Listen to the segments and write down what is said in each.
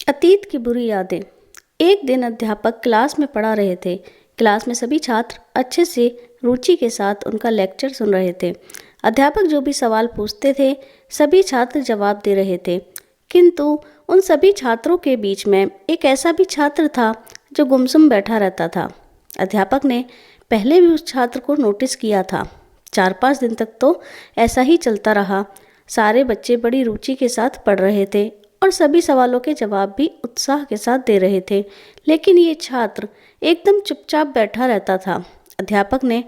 अतीत की बुरी यादें। एक दिन अध्यापक क्लास में पढ़ा रहे थे। क्लास में सभी छात्र अच्छे से रुचि के साथ उनका लेक्चर सुन रहे थे। अध्यापक जो भी सवाल पूछते थे सभी छात्र जवाब दे रहे थे, किंतु उन सभी छात्रों के बीच में एक ऐसा भी छात्र था जो गुमसुम बैठा रहता था। अध्यापक ने पहले भी उस छात्र को नोटिस किया था। 4-5 दिन तक तो ऐसा ही चलता रहा। सारे बच्चे बड़ी रुचि के साथ पढ़ रहे थे और सभी सवालों के जवाब भी उत्साह के साथ दे रहे थे, लेकिन ये छात्र एकदम चुपचाप बैठा रहता था। अध्यापक ने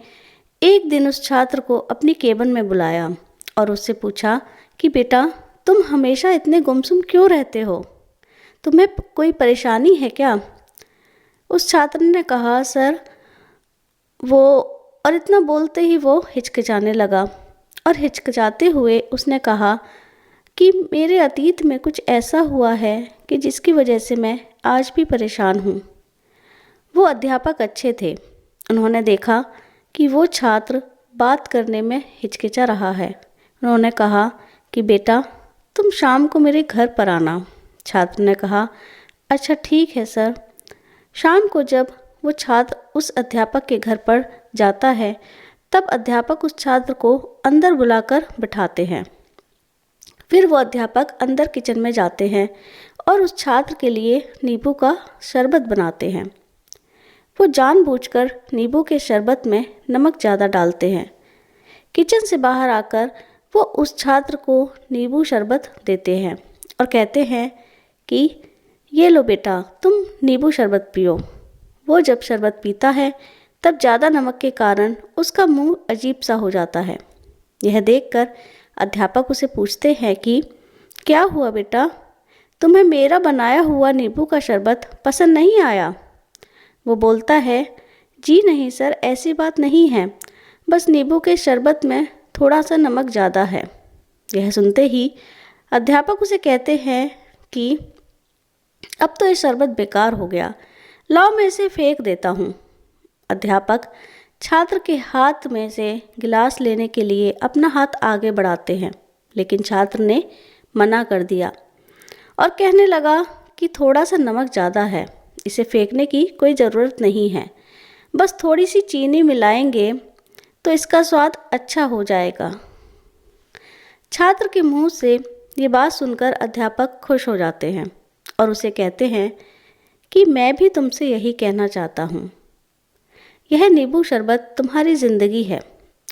एक दिन उस छात्र को अपनी केबिन में बुलाया और उससे पूछा कि बेटा, तुम हमेशा इतने गुमसुम क्यों रहते हो? तुम्हें कोई परेशानी है क्या? उस छात्र ने कहा, सर वो, और इतना बोलते ही वो हिचकिचाने लगा और हिचकिचाते हुए उसने कहा कि मेरे अतीत में कुछ ऐसा हुआ है कि जिसकी वजह से मैं आज भी परेशान हूँ। वो अध्यापक अच्छे थे। उन्होंने देखा कि वो छात्र बात करने में हिचकिचा रहा है। उन्होंने कहा कि बेटा, तुम शाम को मेरे घर पर आना। छात्र ने कहा, अच्छा ठीक है सर। शाम को जब वो छात्र उस अध्यापक के घर पर जाता है तब अध्यापक उस छात्र को अंदर बुलाकर बिठाते हैं। फिर वो अध्यापक अंदर किचन में जाते हैं और उस छात्र के लिए नींबू का शरबत बनाते हैं। वो जानबूझकर नींबू के शरबत में नमक ज़्यादा डालते हैं। किचन से बाहर आकर वो उस छात्र को नींबू शरबत देते हैं और कहते हैं कि ये लो बेटा, तुम नींबू शरबत पियो। वो जब शरबत पीता है तब ज़्यादा नमक के कारण उसका मुंह अजीब सा हो जाता है। यह देखकर अध्यापक उसे पूछते हैं कि क्या हुआ बेटा, तुम्हें मेरा बनाया हुआ नींबू का शरबत पसंद नहीं आया? वो बोलता है, जी नहीं सर, ऐसी बात नहीं है, बस नींबू के शरबत में थोड़ा सा नमक ज़्यादा है। यह सुनते ही अध्यापक उसे कहते हैं कि अब तो ये शरबत बेकार हो गया, लाओ मैं इसे फेंक देता हूँ। अध्यापक छात्र के हाथ में से गिलास लेने के लिए अपना हाथ आगे बढ़ाते हैं, लेकिन छात्र ने मना कर दिया और कहने लगा कि थोड़ा सा नमक ज़्यादा है, इसे फेंकने की कोई ज़रूरत नहीं है, बस थोड़ी सी चीनी मिलाएंगे तो इसका स्वाद अच्छा हो जाएगा। छात्र के मुंह से ये बात सुनकर अध्यापक खुश हो जाते हैं और उसे कहते हैं कि मैं भी तुमसे यही कहना चाहता हूँ। यह नींबू शरबत तुम्हारी ज़िंदगी है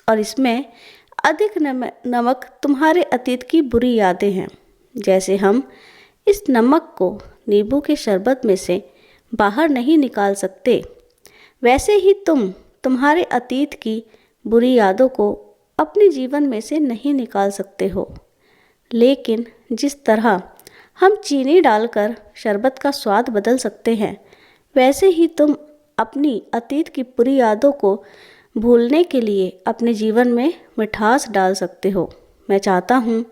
और इसमें अधिक नमक तुम्हारे अतीत की बुरी यादें हैं। जैसे हम इस नमक को नींबू के शरबत में से बाहर नहीं निकाल सकते, वैसे ही तुम तुम्हारे अतीत की बुरी यादों को अपने जीवन में से नहीं निकाल सकते हो। लेकिन जिस तरह हम चीनी डालकर शरबत का स्वाद बदल सकते हैं, वैसे ही तुम अपनी अतीत की बुरी यादों को भूलने के लिए अपने जीवन में मिठास डाल सकते हो। मैं चाहता हूँ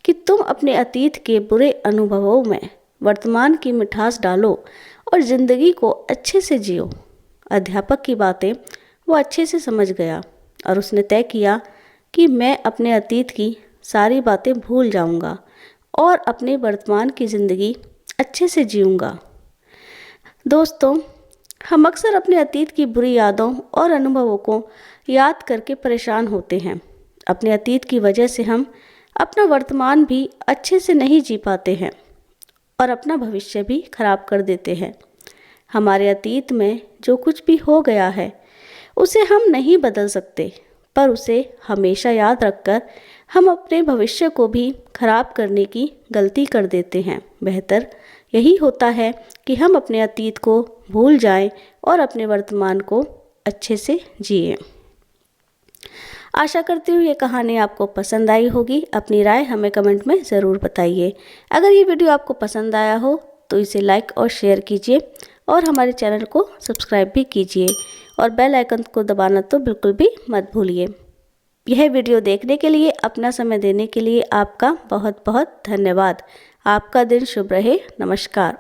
कि तुम अपने अतीत के बुरे अनुभवों में वर्तमान की मिठास डालो और ज़िंदगी को अच्छे से जियो। अध्यापक की बातें वो अच्छे से समझ गया और उसने तय किया कि मैं अपने अतीत की सारी बातें भूल जाऊंगा और अपने वर्तमान की ज़िंदगी अच्छे से जीऊँगा। दोस्तों, हम अक्सर अपने अतीत की बुरी यादों और अनुभवों को याद करके परेशान होते हैं। अपने अतीत की वजह से हम अपना वर्तमान भी अच्छे से नहीं जी पाते हैं और अपना भविष्य भी खराब कर देते हैं। हमारे अतीत में जो कुछ भी हो गया है उसे हम नहीं बदल सकते, पर उसे हमेशा याद रखकर हम अपने भविष्य को भी खराब करने की गलती कर देते हैं। बेहतर यही होता है कि हम अपने अतीत को भूल जाएं और अपने वर्तमान को अच्छे से जिएं। आशा करती हूँ ये कहानी आपको पसंद आई होगी। अपनी राय हमें कमेंट में ज़रूर बताइए। अगर ये वीडियो आपको पसंद आया हो तो इसे लाइक और शेयर कीजिए और हमारे चैनल को सब्सक्राइब भी कीजिए और बेल आइकन को दबाना तो बिल्कुल भी मत भूलिए। यह वीडियो देखने के लिए, अपना समय देने के लिए आपका बहुत बहुत धन्यवाद। आपका दिन शुभ रहे। नमस्कार।